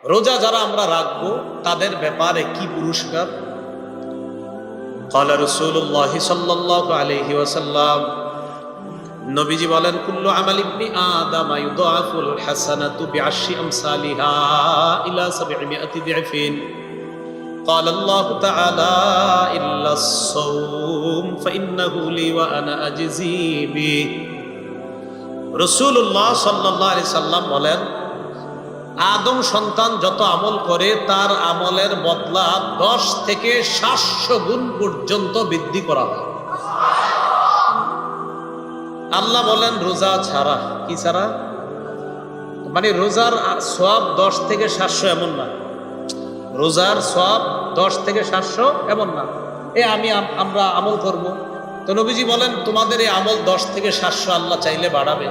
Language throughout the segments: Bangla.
রোজা যারা আমরা রাখবো তাদের ব্যাপারে কি পুরস্কার? ক্বালা রাসূলুল্লাহ সাল্লাল্লাহু আলাইহি ওয়াসাল্লাম, নবীজি বলেন, কুল্লু আমাল ইবনি আদম ইউদাফুল হাসানাতু বিআশরি আমসালিহা ইলা 700 দি'ফিন। قال الله تعالى إلا الصوم فإنه لي وأنا أجزي به। রাসূলুল্লাহ সাল্লাল্লাহু আলাইহি সাল্লাম বলেন, আদম সন্তান যত আমল করে তার আমলের বদলা 10 থেকে 700 গুণ পর্যন্ত বৃদ্ধি করা হয়। আল্লাহ বলেন রোজা ছাড়া, কি ছাড়া? মানে রোজার সওয়াব 10 থেকে 700 এমন না, রোজার সওয়াব 10 থেকে 700 এমন না। আমরা আমল করব, তো নবীজি বলেন তোমাদের এই আমল 10 থেকে 700 আল্লাহ চাইলে বাড়াবে,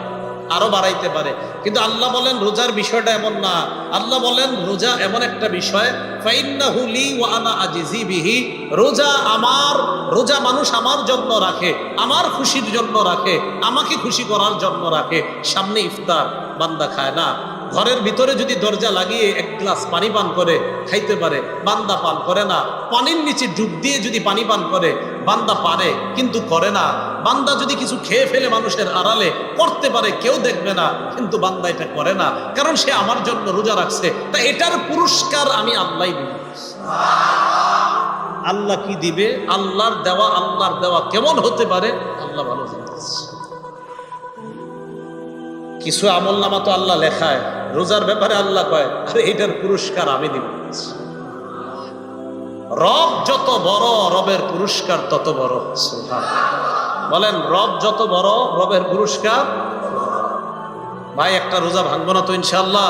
আরো বাড়াইতে পারে। কিন্তু আল্লাহ বলেন রোজার বিষয়টা এমন না। আল্লাহ বলেন রোজা এমন একটা বিষয়, ফাইন্নাহু লি ওয়া আনা আজজি বিহি। রোজা আমার, রোজা মানুষ আমার জন্য রাখে, আমার খুশির জন্য রাখে, আমাকে খুশি করার জন্য রাখে। সামনে ইফতার, বান্দা খায় না, ঘরের ভিতরে যদি দরজা লাগিয়ে 1 গ্লাস পানি পান করে খাইতে পারে, বান্দা পান করে না। পানির নিচে ডুব দিয়ে যদি পানি পান করে, বান্দা পারে কিন্তু করে না। বান্দা যদি কিছু খেয়ে ফেলে মানুষের আড়ালে, করতে পারে, কেউ দেখবে না, কিন্তু বান্দা এটা করে না, কারণ সে আমার জন্য রোজা রাখছে। তা এটার পুরস্কার আমি আল্লাহই দিব। আল্লাহ কি দিবে? আল্লাহর দেওয়া কেমন হতে পারে আল্লাহ ভালো জানতেছে। কিছু আমল নামা তো আল্লাহ লেখায়, রোজার ব্যাপারে আল্লাহ কয় আরে এটার পুরস্কার আমি দিব। রব যত বড়, রবের পুরস্কার তত বড়। বলেন রব যত বড়, রবের পুরস্কার। ভাই একটা রোজা ভাঙবো না তো ইনশাআল্লাহ?